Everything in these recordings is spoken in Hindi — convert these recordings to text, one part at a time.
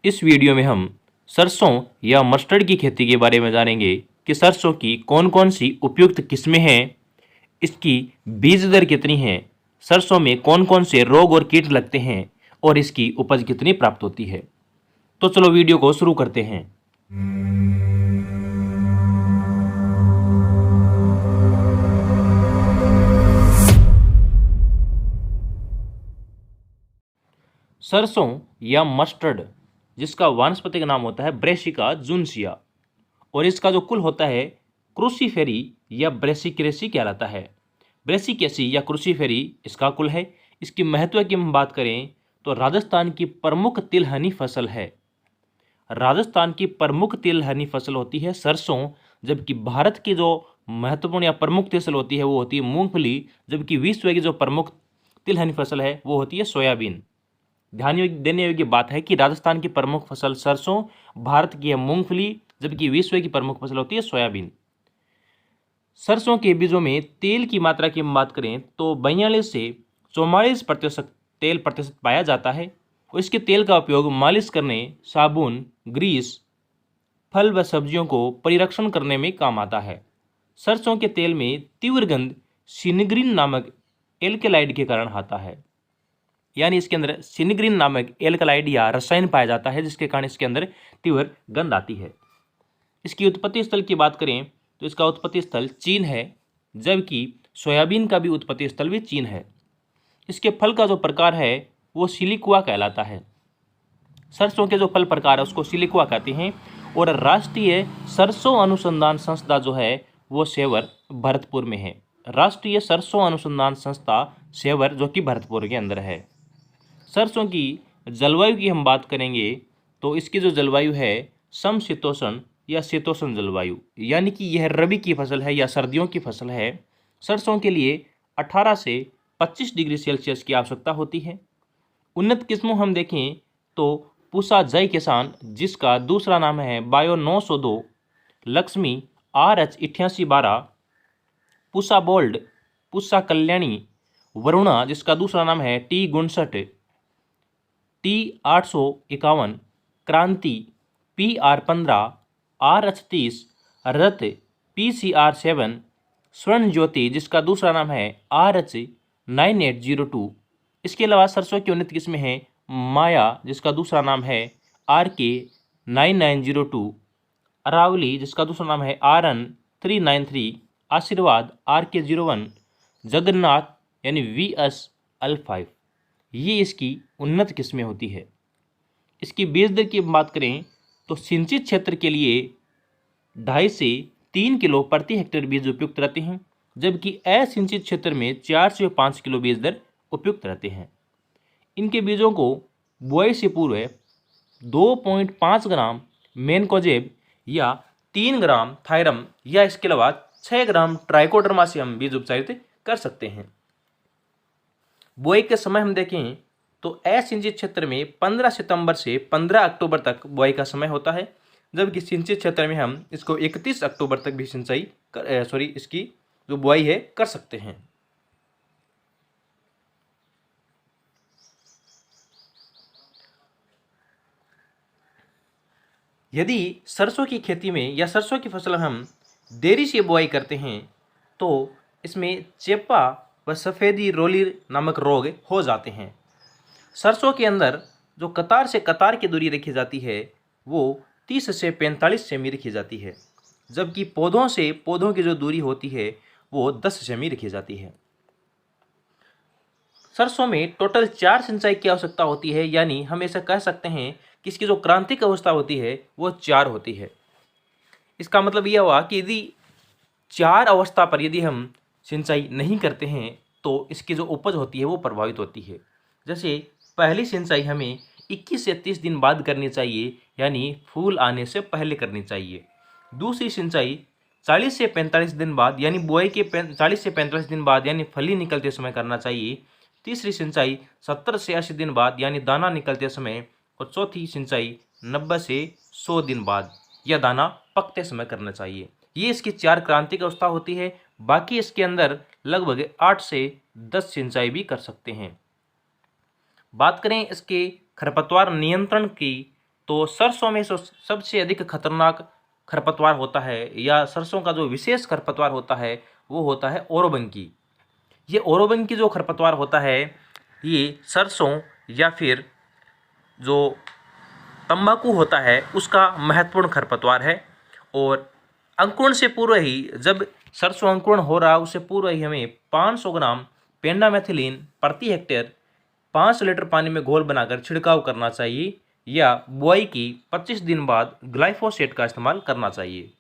इस वीडियो में हम सरसों या मस्टर्ड की खेती के बारे में जानेंगे कि सरसों की कौन कौन सी उपयुक्त किस्में हैं, इसकी बीज दर कितनी है, सरसों में कौन कौन से रोग और कीट लगते हैं और इसकी उपज कितनी प्राप्त होती है। तो चलो वीडियो को शुरू करते हैं। सरसों या मस्टर्ड, जिसका वानस्पतिक नाम होता है ब्रेसिका जुनसिया, और इसका जो कुल होता है क्रूसीफेरी या ब्रेसिकेसी कहलाता है। ब्रेसिकेसी या क्रूसीफेरी इसका कुल है। इसकी महत्व की हम बात करें तो राजस्थान की प्रमुख तिलहनी फसल है। राजस्थान की प्रमुख तिलहनी फसल होती है सरसों, जबकि भारत की जो महत्वपूर्ण या प्रमुख फसल होती है वो होती है मूंगफली, जबकि विश्व की जो प्रमुख तिलहनी फसल है वो होती है सोयाबीन। ध्यान देने योग्य बात है कि राजस्थान की प्रमुख फसल सरसों, भारत की है मूंगफली, जबकि विश्व की प्रमुख फसल होती है सोयाबीन। सरसों के बीजों में तेल की मात्रा की हम बात करें तो 42 से 44% तेल प्रतिशत पाया जाता है और इसके तेल का उपयोग मालिश करने, साबुन, ग्रीस, फल व सब्जियों को परिरक्षण करने में काम आता है। सरसों के तेल में तीव्र गंध सिनग्रीन नामक एल्केलाइड के कारण आता है, यानी इसके अंदर सिनग्रीन नामक एल्कलाइड या रसायन पाया जाता है जिसके कारण इसके अंदर तीव्र गंध आती है। इसकी उत्पत्ति स्थल की बात करें तो इसका उत्पत्ति स्थल चीन है, जबकि सोयाबीन का भी उत्पत्ति स्थल भी चीन है। इसके फल का जो प्रकार है वो सिलिकुआ कहलाता है। सरसों के जो फल प्रकार है उसको सिलिकुआ कहते हैं। और राष्ट्रीय सरसों अनुसंधान संस्था जो है वो सेवर भरतपुर में है। राष्ट्रीय सरसों अनुसंधान संस्था सेवर जो कि भरतपुर के अंदर है। सरसों की जलवायु की हम बात करेंगे तो इसकी जो जलवायु है समशीतोष्ण या शीतोष्ण जलवायु, यानी कि यह रबी की फसल है या सर्दियों की फसल है। सरसों के लिए 18 से 25 डिग्री सेल्सियस की आवश्यकता होती है। उन्नत किस्मों हम देखें तो पूसा जय किसान, जिसका दूसरा नाम है bio 902, Lakshmi RH8812, Pusa bold, Pusa Kalyani, Varuna जिसका दूसरा नाम है T59, T851, क्रांति, PR15, RH30, रथ, PCR7, स्वर्ण ज्योति जिसका दूसरा नाम है RH9802। इसके अलावा सरसों की उन्नत किस्में हैं माया जिसका दूसरा नाम है RK9902, अरावली जिसका दूसरा नाम है RN393, आशीर्वाद RK01, जगन्नाथ यानी VSL5। ये इसकी उन्नत किस्में होती है। इसकी बीज दर की बात करें तो सिंचित क्षेत्र के लिए 2.5 से 3 किलो प्रति हेक्टेयर बीज उपयुक्त रहते हैं, जबकि असिंचित क्षेत्र में 4 से 5 किलो बीज दर उपयुक्त रहते हैं। इनके बीजों को बुआई से पूर्व 2.5 ग्राम मेनकोजेब या 3 ग्राम थायरम या इसके अलावा 6 ग्राम ट्राइकोडर्मा से हम बीज उपचारित कर सकते हैं। बुआई के समय हम देखें तो असिंचित क्षेत्र में 15 सितंबर से 15 अक्टूबर तक बुआई का समय होता है, जबकि सिंचित क्षेत्र में हम इसको 31 अक्टूबर तक भी इसकी जो बुआई है कर सकते हैं। यदि सरसों की खेती में या सरसों की फसल हम देरी से बुआई करते हैं तो इसमें चेपा व सफ़ेदी रोली नामक रोग हो जाते हैं। सरसों के अंदर जो कतार से कतार की दूरी रखी जाती है वो 30 से 45 सेमी रखी जाती है, जबकि पौधों से पौधों की जो दूरी होती है वो 10 सेमी रखी जाती है। सरसों में टोटल 4 सिंचाई की आवश्यकता होती है, यानी हम ऐसा कह सकते हैं कि इसकी जो क्रांतिक अवस्था होती है वो 4 होती है। इसका मतलब यह हुआ कि यदि 4 अवस्था पर यदि हम सिंचाई नहीं करते हैं तो इसकी जो उपज होती है वो प्रभावित होती है। जैसे पहली सिंचाई हमें 21 से 30 दिन बाद करनी चाहिए, यानी फूल आने से पहले करनी चाहिए। दूसरी सिंचाई 40 से 45 दिन बाद, यानी बुआई के 40 से 45 दिन बाद, यानी फली निकलते समय करना चाहिए। तीसरी सिंचाई 70 से 80 दिन बाद, यानी दाना निकलते समय। और चौथी सिंचाई 90 से 100 दिन बाद या दाना पकते समय करना चाहिए। ये इसकी 4 क्रांतिक अवस्था होती है। बाकी इसके अंदर लगभग 8 से 10 सिंचाई भी कर सकते हैं। बात करें इसके खरपतवार नियंत्रण की तो सरसों में सबसे अधिक खतरनाक खरपतवार होता है या सरसों का जो विशेष खरपतवार होता है वो होता है ओरोबंकी। ये ओरोबंकी जो खरपतवार होता है ये सरसों या फिर जो तंबाकू होता है उसका महत्वपूर्ण खरपतवार है। और अंकुरण से पूर्व ही, जब सरसों अंकुरण हो रहा उससे पूर्व ही हमें 500 ग्राम पेंडामेथिलीन प्रति हेक्टेयर 5 लीटर पानी में घोल बनाकर छिड़काव करना चाहिए या बुआई की 25 दिन बाद ग्लाइफोसेट का इस्तेमाल करना चाहिए।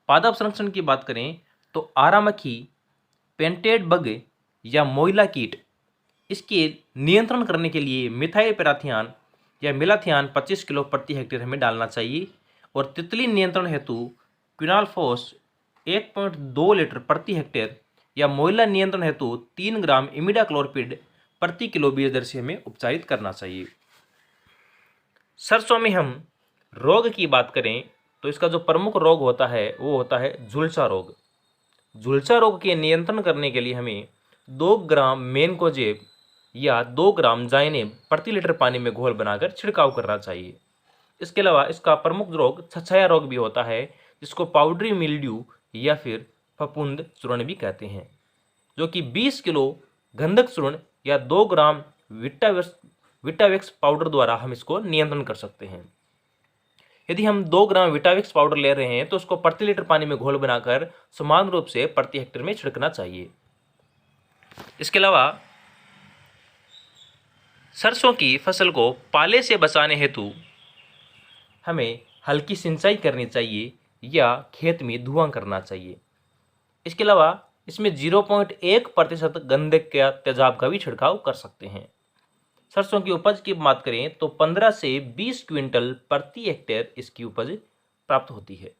पादप संरक्षण की बात करें तो आरा मक्खी, पेंटेड बग या मोइला कीट, इसके नियंत्रण करने के लिए मिथाइल पैराथियान या मिलाथियान 25 किलो प्रति हेक्टेयर हमें डालना चाहिए। और तितली नियंत्रण हेतु क्विनालफोस 1.2 लीटर प्रति हेक्टेयर या मोइला नियंत्रण हेतु 3 ग्राम इमिडाक्लोरपिड प्रति किलो बीज दर से हमें उपचारित करना चाहिए। सरसों में हम रोग की बात करें तो इसका जो प्रमुख रोग होता है वो होता है झुलसा रोग। झुलसा रोग के नियंत्रण करने के लिए हमें 2 ग्राम मेनकोजेब या 2 ग्राम जाइनेब प्रति लीटर पानी में घोल बनाकर छिड़काव करना चाहिए। इसके अलावा इसका प्रमुख रोग छछाया रोग भी होता है, जिसको पाउडरी मिल्ड्यू या फिर फफूंद चूर्ण भी कहते हैं, जो कि 20 किलो गंधक चूर्ण या 2 ग्राम विटावेक्स पाउडर द्वारा हम इसको नियंत्रण कर सकते हैं। यदि हम 2 ग्राम विटावेक्स पाउडर ले रहे हैं तो उसको प्रति लीटर पानी में घोल बनाकर समान रूप से प्रति हेक्टेयर में छिड़कना चाहिए। इसके अलावा सरसों की फसल को पाले से बचाने हेतु हमें हल्की सिंचाई करनी चाहिए या खेत में धुआं करना चाहिए। इसके अलावा इसमें 0.1% गंधक का तेजाब का भी छिड़काव कर सकते हैं। सरसों की उपज की बात करें तो 15 से 20 क्विंटल प्रति हेक्टेयर इसकी उपज प्राप्त होती है।